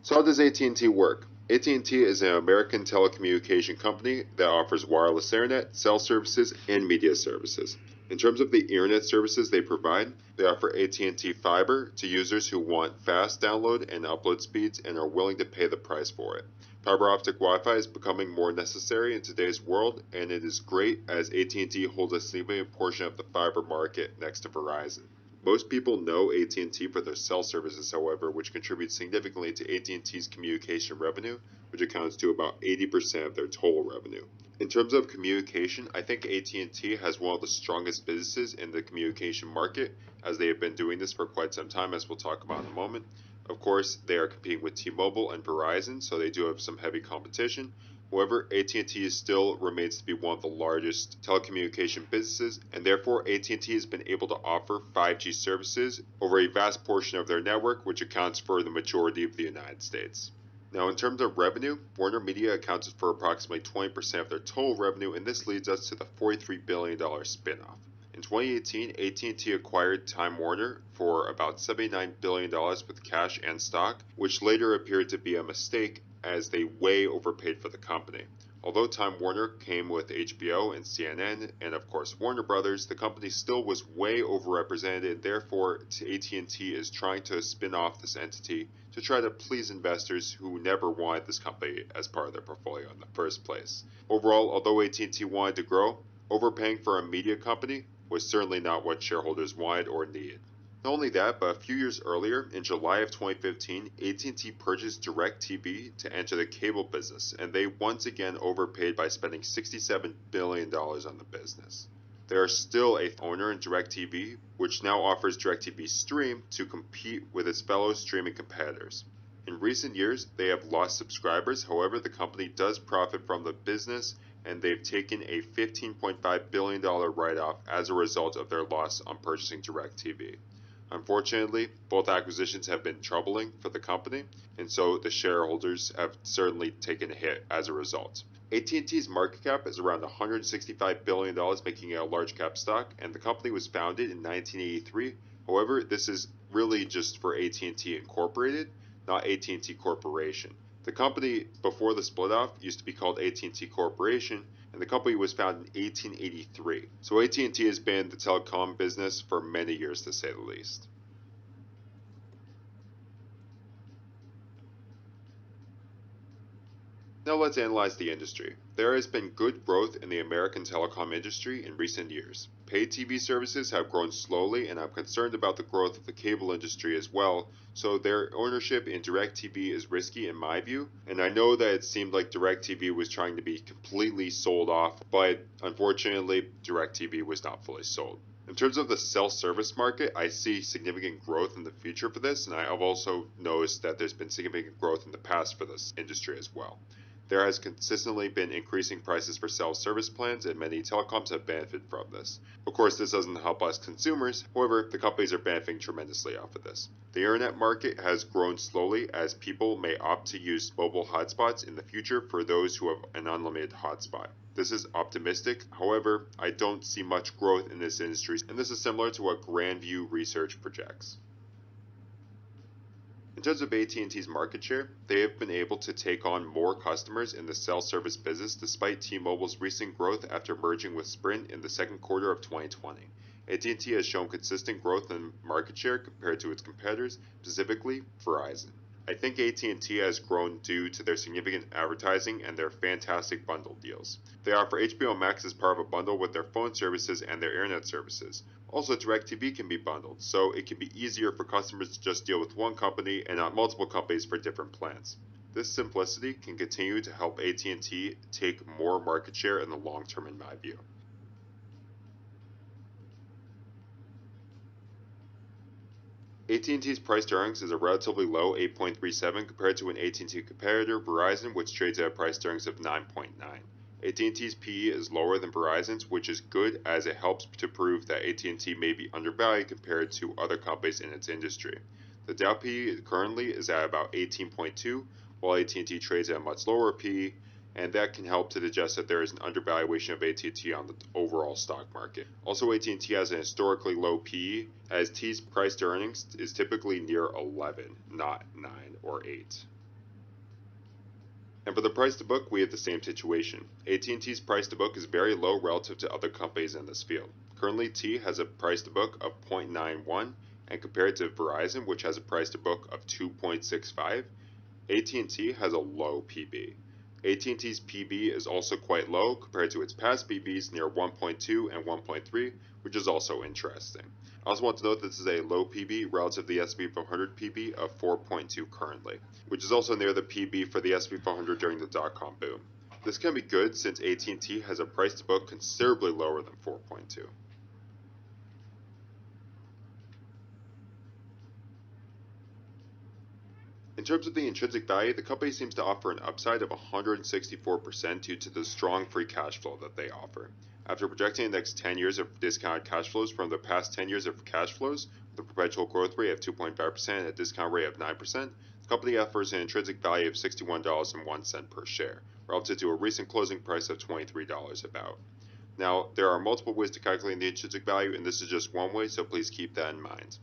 So how does AT&T work? AT&T is an American telecommunication company that offers wireless internet, cell services, and media services. In terms of the internet services they provide, they offer AT&T Fiber to users who want fast download and upload speeds and are willing to pay the price for it. Fiber optic Wi-Fi is becoming more necessary in today's world, and it is great as AT&T holds a significant portion of the fiber market next to Verizon. Most people know AT&T for their cell services, however, which contributes significantly to AT&T's communication revenue, which accounts to about 80% of their total revenue. In terms of communication, I think AT&T has one of the strongest businesses in the communication market, as they have been doing this for quite some time, as we'll talk about in a moment. Of course, they are competing with T-Mobile and Verizon, so they do have some heavy competition. However, AT&T still remains to be one of the largest telecommunication businesses, and therefore AT&T has been able to offer 5G services over a vast portion of their network, which accounts for the majority of the United States. Now, in terms of revenue, Warner Media accounted for approximately 20% of their total revenue, and this leads us to the $43 billion spinoff. In 2018, AT&T acquired Time Warner for about $79 billion with cash and stock, which later appeared to be a mistake as they way overpaid for the company. Although Time Warner came with HBO and CNN and of course Warner Brothers, the company still was way overrepresented, and therefore AT&T is trying to spin off this entity to try to please investors who never wanted this company as part of their portfolio in the first place. Overall, although AT&T wanted to grow, overpaying for a media company was certainly not what shareholders wanted or needed. Not only that, but a few years earlier, in July of 2015, AT&T purchased DirecTV to enter the cable business, and they once again overpaid by spending $67 billion on the business. They are still a owner in DirecTV, which now offers DirecTV Stream to compete with its fellow streaming competitors. In recent years, they have lost subscribers, however, the company does profit from the business, and they've taken a $15.5 billion write-off as a result of their loss on purchasing DirecTV. Unfortunately, both acquisitions have been troubling for the company, and so the shareholders have certainly taken a hit as a result. AT&T's market cap is around $165 billion, making it a large cap stock, and the company was founded in 1983. However, this is really just for AT&T Incorporated, not AT&T Corporation. The company before the split off used to be called AT&T Corporation, and the company was founded in 1883. So AT&T has been in the telecom business for many years, to say the least. Now let's analyze the industry. There has been good growth in the American telecom industry in recent years. Paid TV services have grown slowly, and I'm concerned about the growth of the cable industry as well, so their ownership in DirecTV is risky in my view, and I know that it seemed like DirecTV was trying to be completely sold off, but unfortunately DirecTV was not fully sold. In terms of the cell service market, I see significant growth in the future for this, and I've also noticed that there's been significant growth in the past for this industry as well. There has consistently been increasing prices for cell service plans, and many telecoms have benefited from this. Of course, this doesn't help us consumers, however, the companies are benefiting tremendously off of this. The internet market has grown slowly as people may opt to use mobile hotspots in the future for those who have an unlimited hotspot. This is optimistic, however, I don't see much growth in this industry, and this is similar to what Grandview Research projects. In terms of AT&T's market share, they have been able to take on more customers in the cell service business despite T-Mobile's recent growth after merging with Sprint in the second quarter of 2020. AT&T has shown consistent growth in market share compared to its competitors, specifically Verizon. I think AT&T has grown due to their significant advertising and their fantastic bundle deals. They offer HBO Max as part of a bundle with their phone services and their internet services. Also, DirecTV can be bundled, so it can be easier for customers to just deal with one company and not multiple companies for different plans. This simplicity can continue to help AT&T take more market share in the long term in my view. AT&T's price to earnings is a relatively low 8.37 compared to an AT&T competitor, Verizon, which trades at a price to earnings of 9.9. AT&T's PE is lower than Verizon's, which is good as it helps to prove that AT&T may be undervalued compared to other companies in its industry. The Dow PE currently is at about 18.2, while AT&T trades at a much lower PE, and that can help to suggest that there is an undervaluation of AT&T on the overall stock market. Also, AT&T has an historically low PE, as T's price to earnings is typically near 11, not 9 or 8. And for the price to book, we have the same situation. AT&T's price to book is very low relative to other companies in this field. Currently, T has a price to book of 0.91, and compared to Verizon, which has a price to book of 2.65, AT&T has a low PB. AT&T's PB is also quite low compared to its past PBs near 1.2 and 1.3, which is also interesting. I also want to note that this is a low PB relative to the S&P 500 PB of 4.2 currently, which is also near the PB for the S&P 500 during the dot-com boom. This can be good since AT&T has a price to book considerably lower than 4.2. In terms of the intrinsic value, the company seems to offer an upside of 164% due to the strong free cash flow that they offer. After projecting the next 10 years of discounted cash flows from the past 10 years of cash flows, with a perpetual growth rate of 2.5% and a discount rate of 9%, the company offers an intrinsic value of $61.01 per share, relative to a recent closing price of $23 about. Now, there are multiple ways to calculate the intrinsic value, and this is just one way, so please keep that in mind.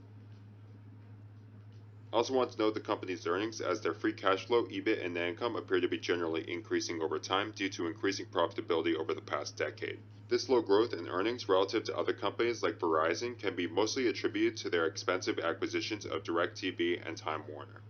I also want to note the company's earnings, as their free cash flow, EBIT, and net income appear to be generally increasing over time due to increasing profitability over the past decade. This low growth in earnings relative to other companies like Verizon can be mostly attributed to their expensive acquisitions of DirecTV and Time Warner.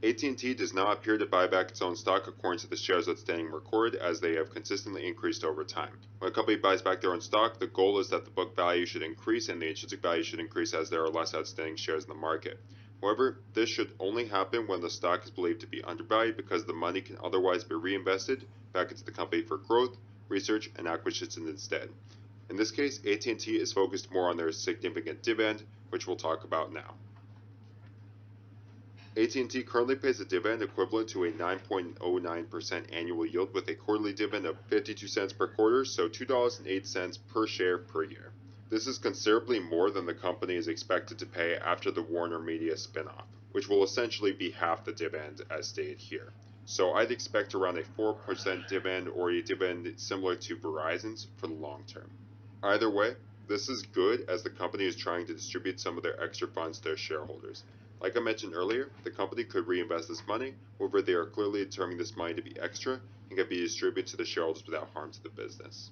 AT&T does not appear to buy back its own stock according to the shares outstanding record, as they have consistently increased over time. When a company buys back their own stock, the goal is that the book value should increase and the intrinsic value should increase as there are less outstanding shares in the market. However, this should only happen when the stock is believed to be undervalued, because the money can otherwise be reinvested back into the company for growth, research, and acquisitions instead. In this case, AT&T is focused more on their significant dividend, which we'll talk about now. AT&T currently pays a dividend equivalent to a 9.09% annual yield with a quarterly dividend of 52 cents per quarter, so $2.08 per share per year. This is considerably more than the company is expected to pay after the Warner Media spinoff, which will essentially be half the dividend as stated here. So I'd expect around a 4% dividend or a dividend similar to Verizon's for the long term. Either way, this is good, as the company is trying to distribute some of their extra funds to their shareholders. Like I mentioned earlier, the company could reinvest this money, however they are clearly determining this money to be extra and can be distributed to the shareholders without harm to the business.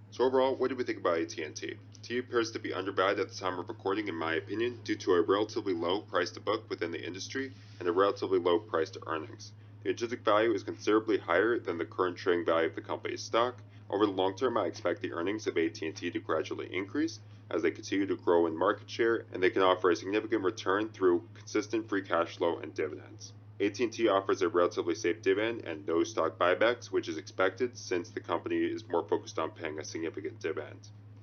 So overall, what do we think about AT&T? T appears to be undervalued at the time of recording, in my opinion, due to a relatively low price to book within the industry and a relatively low price to earnings. The intrinsic value is considerably higher than the current trading value of the company's stock. Over the long term, I expect the earnings of AT&T to gradually increase as they continue to grow in market share, and they can offer a significant return through consistent free cash flow and dividends. AT&T offers a relatively safe dividend and no stock buybacks, which is expected since the company is more focused on paying a significant dividend.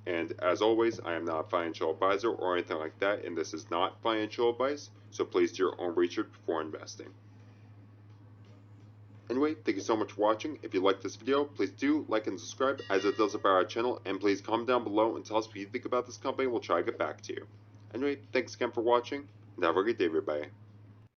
And as always, I am not a financial advisor or anything like that, and this is not financial advice, so please do your own research before investing. Anyway, thank you so much for watching. If you liked this video, please do like and subscribe, as it does help our channel, and please comment down below and tell us what you think about this company. We'll try to get back to you. Anyway, thanks again for watching, and have a great day, everybody.